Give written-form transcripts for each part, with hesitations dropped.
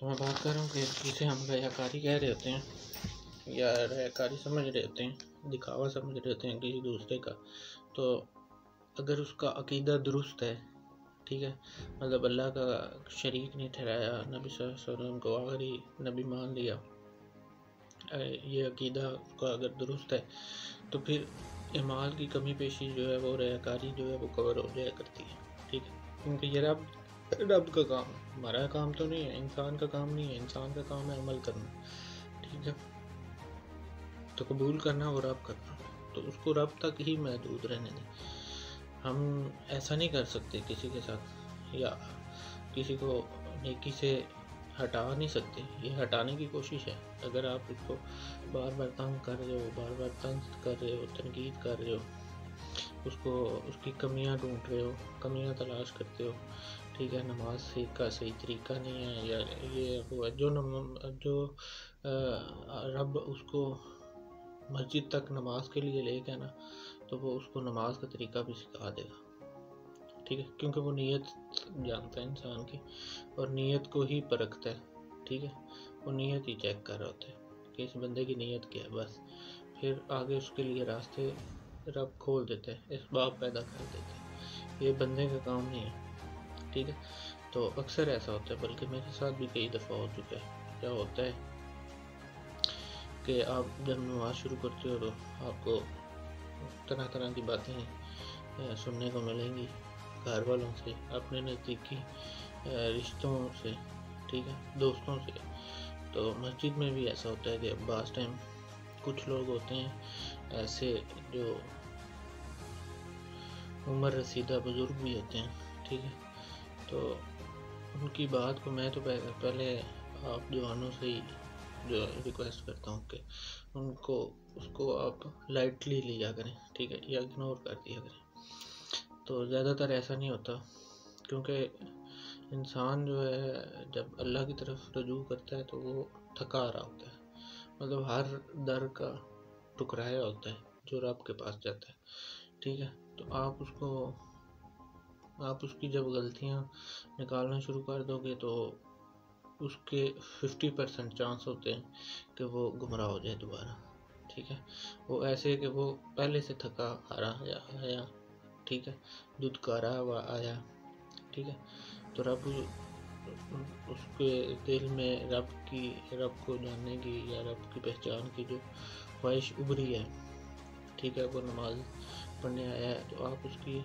تو میں بات کر رہا ہوں کہ جسے ہم ریاکاری کہہ رہے ہوتے ہیں یا ریاکاری سمجھ رہے ہوتے ہیں، دکھاوا سمجھ رہے ہوتے ہیں کسی دوسرے کا، تو اگر اس کا عقیدہ درست ہے، ٹھیک ہے، مطلب اللہ کا شریک نہیں ٹھہرایا، نبی صلی اللہ علیہ وسلم کو آخری نبی مان لیا، یہ عقیدہ اس کا اگر درست ہے تو پھر اعمال کی کمی پیشی جو ہے وہ ریاکاری جو ہے وہ کور ہو جایا کرتی ہے، ٹھیک ہے، کیونکہ یہ رب کا کام ہے، ہمارا کام تو نہیں ہے، انسان کا کام نہیں ہے، انسان کا کام ہے عمل کرنا، ٹھیک ہے، تو قبول کرنا وہ رب کا کام ہے، تو اس کو رب تک ہی محدود رہنے دیں۔ ہم ایسا نہیں کر سکتے کسی کے ساتھ، یا کسی کو نیکی سے ہٹا نہیں سکتے، یہ ہٹانے کی کوشش ہے۔ اگر آپ اس کو بار بار تنگ کر رہے ہو، بار بار تنگ کر رہے ہو، تنقید کر رہے ہو، اس کی کمیاں ڈھونڈ رہے ہو، کمیاں تلاش کرتے ہو، ٹھیک ہے، نماز کا صحیح طریقہ نہیں ہے، یا یہ وہ جو رب اس کو مسجد تک نماز کے لیے لے گیا نا، تو وہ اس کو نماز کا طریقہ بھی سکھا دے گا، ٹھیک ہے، کیونکہ وہ نیت جانتا ہے انسان کی، اور نیت کو ہی پرکھتا ہے، ٹھیک ہے، وہ نیت ہی چیک کر رہا ہوتا ہے کہ اس بندے کی نیت کیا ہے، بس پھر آگے اس کے لیے راستے رب کھول دیتے ہیں، اسباب پیدا کر دیتے ہیں، یہ بندے کا کام نہیں ہے، ٹھیک ہے۔ تو اکثر ایسا ہوتا ہے، بلکہ میرے ساتھ بھی کئی دفعہ ہو چکا ہے، کیا ہوتا ہے کہ آپ جب نماز شروع کرتے ہو تو آپ کو طرح طرح کی باتیں سننے کو ملیں گی، گھر والوں سے، اپنے نزدیکی رشتوں سے، ٹھیک ہے، دوستوں سے۔ تو مسجد میں بھی ایسا ہوتا ہے کہ بعض ٹائم کچھ لوگ ہوتے ہیں ایسے جو عمر رسیدہ بزرگ بھی ہوتے ہیں، ٹھیک ہے، تو ان کی بات کو میں تو پہلے آپ جوانوں سے ہی جو ریکویسٹ کرتا ہوں کہ اس کو آپ لائٹلی لیا کریں، ٹھیک ہے، یا اگنور کر دیا کریں۔ تو زیادہ تر ایسا نہیں ہوتا، کیونکہ انسان جو ہے جب اللہ کی طرف رجوع کرتا ہے تو وہ تھکا رہا ہوتا ہے، مطلب ہر در کا ٹکرایا ہوتا ہے جو رب کے پاس جاتا ہے، ٹھیک ہے، تو آپ اس کی جب غلطیاں نکالنا شروع کر دو گے تو اس کے 50% چانس ہوتے ہیں کہ وہ گمراہ ہو جائے دوبارہ، ٹھیک ہے، وہ ایسے کہ وہ پہلے سے تھکا ہارا آیا، ٹھیک ہے، دھتکارا ہوا آیا، ٹھیک ہے، تو رب اس کے دل میں رب کو جاننے کی یا رب کی پہچان کی جو خواہش ابھری ہے، ٹھیک ہے، وہ نماز پڑھنے آیا ہے، تو آپ اس کی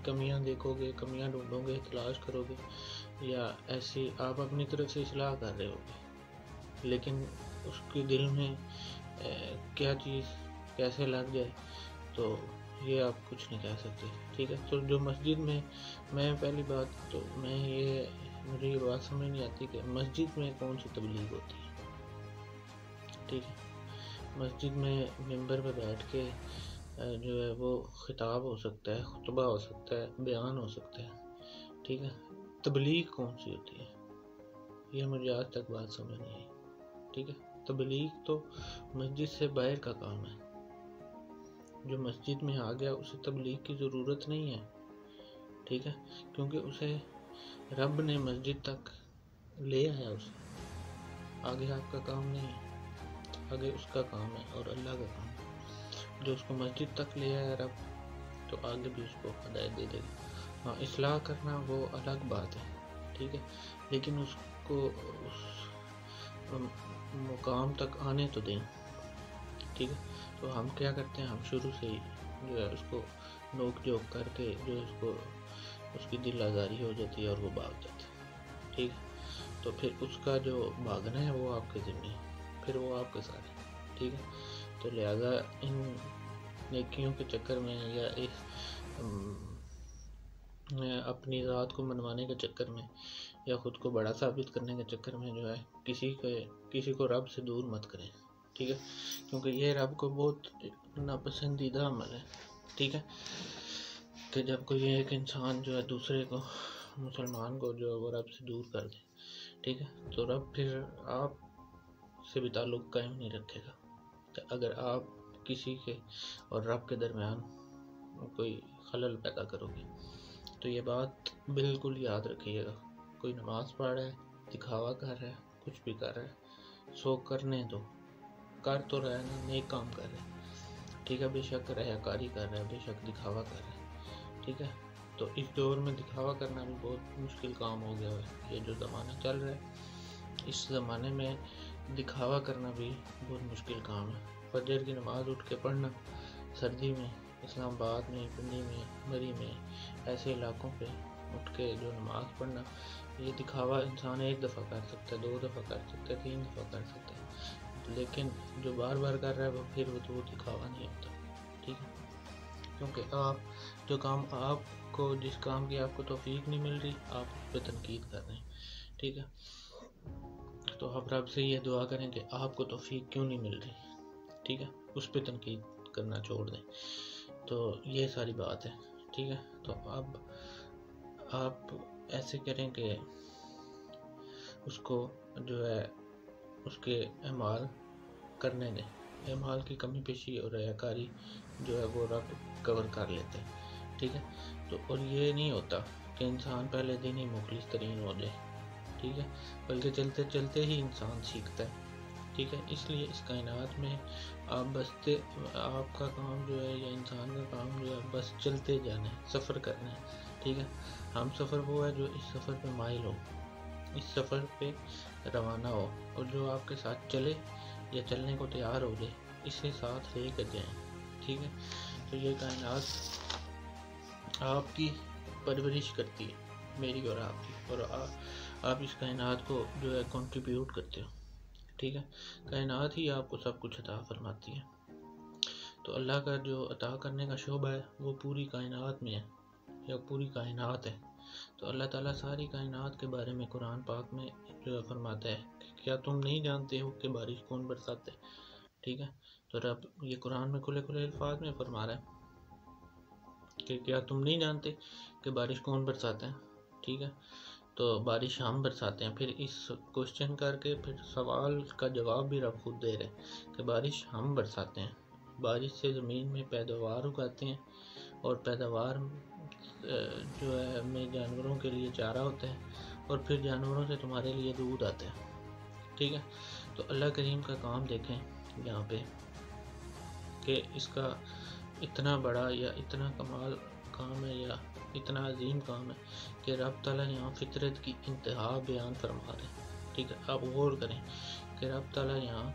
کمیاں دیکھو گے، کمیاں ڈھونڈو گے، تلاش کرو گے، یا ایسی آپ اپنی طرف سے اصلاح کر رہے ہوگے، لیکن اس کے دل میں کیا چیز کیسے لگ جائے تو یہ آپ کچھ نہیں کہہ سکتے، ٹھیک ہے۔ تو جو مسجد میں پہلی بات تو مجھے یہ بات سمجھ نہیں آتی کہ مسجد میں کون سی تبلیغ ہوتی ہے، ٹھیک ہے، مسجد میں ممبر پہ بیٹھ کے جو ہے وہ خطاب ہو سکتا ہے، خطبہ ہو سکتا ہے، بیان ہو سکتا ہے، ٹھیک ہے، تبلیغ کون سی ہوتی ہے، یہ مجھے آج تک بات سمجھ نہیں آئی، ٹھیک ہے، تبلیغ تو مسجد سے باہر کا کام ہے، جو مسجد میں آ گیا اسے تبلیغ کی ضرورت نہیں ہے، ٹھیک ہے، کیونکہ اسے رب نے مسجد تک لے آیا، اسے آگے آپ کا کام نہیں ہے، آگے اس کا کام ہے اور اللہ کا کام ہے، جو اس کو مسجد تک لے آیا رب تو آگے بھی اس کو ہدایت دے دے گا۔ ہاں، اصلاح کرنا وہ الگ بات ہے، ٹھیک ہے، لیکن اس کو اس مقام تک آنے تو دیں، ٹھیک ہے۔ تو ہم کیا کرتے ہیں، ہم شروع سے ہی جو ہے اس کو نوک جھوک کر کے جو اس کی دل آزاری ہو جاتی ہے اور وہ بھاگ جاتا ہے، ٹھیک ہے، تو پھر اس کا جو بھاگنا ہے وہ آپ کے ذمہ ہے، پھر وہ آپ کے ساتھ ہے، ٹھیک ہے۔ تو لہذا ان نیکیوں کے چکر میں یا اپنی ذات کو منوانے کے چکر میں یا خود کو بڑا ثابت کرنے کے چکر میں جو ہے کسی کو رب سے دور مت کریں، ٹھیک ہے، کیونکہ یہ رب کو بہت ناپسندیدہ عمل ہے، ٹھیک ہے، کہ جب کوئی ایک انسان جو ہے دوسرے کو مسلمان کو جو ہے وہ رب سے دور کر دے، ٹھیک ہے، تو رب پھر آپ سے بھی تعلق قائم نہیں رکھے گا۔ اگر آپ کسی کے اور رب کے درمیان کوئی خلل پیدا کرو گے تو یہ بات بالکل یاد رکھیے گا، کوئی نماز پڑھ رہا ہے، دکھاوا کر رہا ہے، کچھ بھی کر رہا ہے، سو کرنے دو، کر تو رہا ہے نا، نیک کام کر رہا ہے، ٹھیک ہے، بے شک ریاکاری کر رہا ہے، بے شک دکھاوا کر رہا ہے، ٹھیک ہے۔ تو اس دور میں دکھاوا کرنا بھی بہت مشکل کام ہو گیا ہے، یہ جو زمانہ چل رہا ہے اس زمانے میں دکھاوا کرنا بھی بہت مشکل کام ہے۔ فجر کی نماز اٹھ کے پڑھنا سردی میں، اسلام آباد میں، پنڈی میں، مری میں، ایسے علاقوں پہ اٹھ کے جو نماز پڑھنا، یہ دکھاوا انسان ایک دفعہ کر سکتا ہے، 2 دفعہ کر سکتا ہے، 3 دفعہ کر سکتا ہے، لیکن جو بار بار کر رہا ہے وہ پھر وہ دکھاوا نہیں ہوتا، ٹھیک ہے۔ کیونکہ آپ جو کام آپ کو، جس کام کی آپ کو توفیق نہیں مل رہی، آپ اس پہ تنقید کر رہے ہیں، ٹھیک ہے۔ تو آپ رب سے یہ دعا کریں کہ آپ کو توفیق کیوں نہیں مل رہی، ٹھیک ہے، اس پہ تنقید کرنا چھوڑ دیں۔ تو یہ ساری بات ہے، ٹھیک ہے۔ تو اب آپ ایسے کریں کہ اس کو جو ہے اس کے اعمال کرنے دیں، اعمال کی کمی پیشی اور ریاکاری جو ہے وہ رب کور کر لیتے ہیں، ٹھیک ہے۔ تو اور یہ نہیں ہوتا کہ انسان پہلے دن ہی مخلص ترین ہو جائے، ٹھیک ہے، بلکہ چلتے چلتے ہی انسان سیکھتا ہے، ٹھیک ہے۔ اس لیے اس کائنات میں آپ کا کام جو ہے یا انسان کا کام جو ہے بس چلتے جانا ہے، سفر کرنا ہے، ٹھیک ہے۔ ہم سفر وہ ہے جو اس سفر پہ مائل ہو، اس سفر پہ روانہ ہو، اور جو آپ کے ساتھ چلے یا چلنے کو تیار ہو جائے، اسے ساتھ لے کر جائیں، ٹھیک ہے۔ تو یہ کائنات آپ کی پرورش کرتی ہے، میری اور آپ کی، اور آپ اس کائنات کو جو ہے کنٹریبیوٹ کرتے ہو، ٹھیک ہے۔ کائنات ہی آپ کو سب کچھ عطا فرماتی ہے۔ تو اللہ کا جو عطا کرنے کا شعبہ ہے وہ پوری کائنات میں ہے، یا پوری کائنات ہے۔ تو اللہ تعالیٰ ساری کائنات کے بارے میں قرآن پاک میں جو فرماتا ہے کہ کیا تم نہیں جانتے ہو کہ بارش کون برساتا ہے، ٹھیک ہے۔ تو رب یہ قرآن میں کھلے کھلے الفاظ میں فرما رہا ہے کہ کیا تم نہیں جانتے کہ بارش کون برساتا ہے، ٹھیک ہے۔ تو بارش ہم برساتے ہیں، پھر اس کوشچن کر کے پھر سوال کا جواب بھی رب خود دے رہے ہیں کہ بارش ہم برساتے ہیں، بارش سے زمین میں پیداوار اگاتے ہیں، اور پیداوار جو ہے میں جانوروں کے لیے چارہ ہوتا ہے، اور پھر جانوروں سے تمہارے لیے دودھ آتا ہے، ٹھیک ہے۔ تو اللہ کریم کا کام دیکھیں یہاں پہ کہ اس کا اتنا بڑا یا اتنا کمال کام ہے، یا اتنا عظیم کام ہے کہ رب تعالیٰ یہاں فطرت کی انتہا بیان فرما رہے ہیں، ٹھیک ہے۔ آپ غور کریں کہ رب تعالیٰ یہاں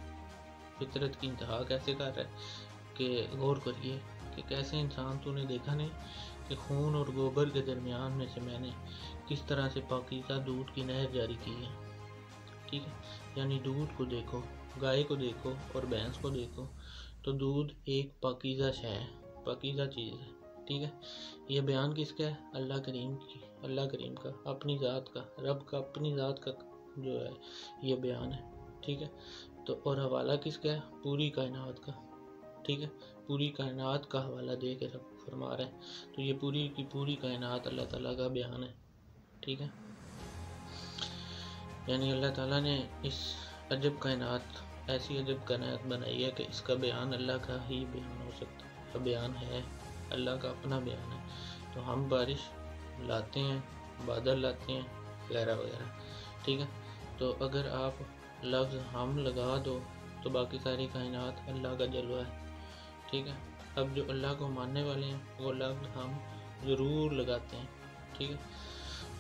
فطرت کی انتہا کیسے کر رہا ہے، کہ غور کریے کہ کیسے انسان تو نے دیکھا نہیں کہ خون اور گوبر کے درمیان میں سے میں نے کس طرح سے پاکیزہ دودھ کی نہر جاری کی ہے، ٹھیک ہے۔ یعنی دودھ کو دیکھو، گائے کو دیکھو اور بھینس کو دیکھو، تو دودھ ایک پاکیزہ شے ہے، پاکیزہ چیز ہے، ٹھیک ہے۔ یہ بیان کس کا ہے؟ اللہ کریم کا، اپنی ذات کا، رب کا اپنی ذات کا جو ہے یہ بیان ہے، ٹھیک ہے۔ تو اور حوالہ کس کا ہے؟ پوری کائنات کا، ٹھیک ہے۔ پوری کائنات کا حوالہ دے کے رب فرما رہے ہیں، تو یہ پوری کی پوری کائنات اللہ تعالیٰ کا بیان ہے، ٹھیک ہے۔ یعنی اللہ تعالیٰ نے اس عجب کائنات، ایسی عجب کائنات بنائی ہے کہ اس کا بیان اللہ کا ہی بیان ہو سکتا ہے، بیان ہے اللہ کا اپنا بیان ہے۔ تو ہم بارش لاتے ہیں، بادل لاتے ہیں وغیرہ وغیرہ، ٹھیک ہے۔ تو اگر آپ لفظ ہم لگا دو تو باقی ساری کائنات اللہ کا جلوہ ہے، ٹھیک ہے۔ اب جو اللہ کو ماننے والے ہیں وہ لفظ ہم ضرور لگاتے ہیں، ٹھیک ہے،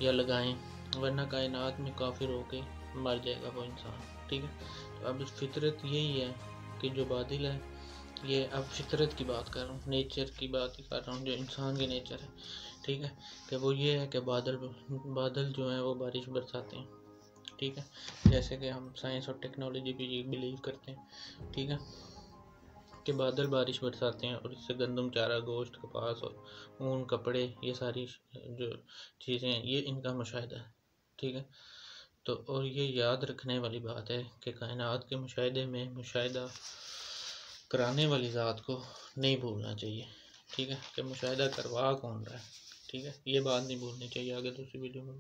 یا لگائیں، ورنہ کائنات میں کافر ہو کے مر جائے گا وہ انسان، ٹھیک ہے۔ تو اب فطرت یہی ہے کہ جو بادل ہے، یہ اب فطرت کی بات کر رہا ہوں، نیچر کی بات کر رہا ہوں، جو انسان کی نیچر ہے، ٹھیک ہے، کہ وہ یہ ہے کہ بادل جو ہیں وہ بارش برساتے ہیں، ٹھیک ہے، جیسے کہ ہم سائنس اور ٹیکنالوجی پہ یہ بلیو کرتے ہیں، ٹھیک ہے، کہ بادل بارش برساتے ہیں اور اس سے گندم، چارہ، گوشت، کپاس اور اون، کپڑے، یہ ساری جو چیزیں ہیں یہ ان کا مشاہدہ ہے، ٹھیک ہے۔ تو اور یہ یاد رکھنے والی بات ہے کہ کائنات کے مشاہدے میں مشاہدہ کرانے والی ذات کو نہیں بھولنا چاہیے، ٹھیک ہے، کہ مشاہدہ کروا کون رہا ہے، ٹھیک ہے، یہ بات نہیں بھولنی چاہیے۔ آگے دوسری ویڈیو میں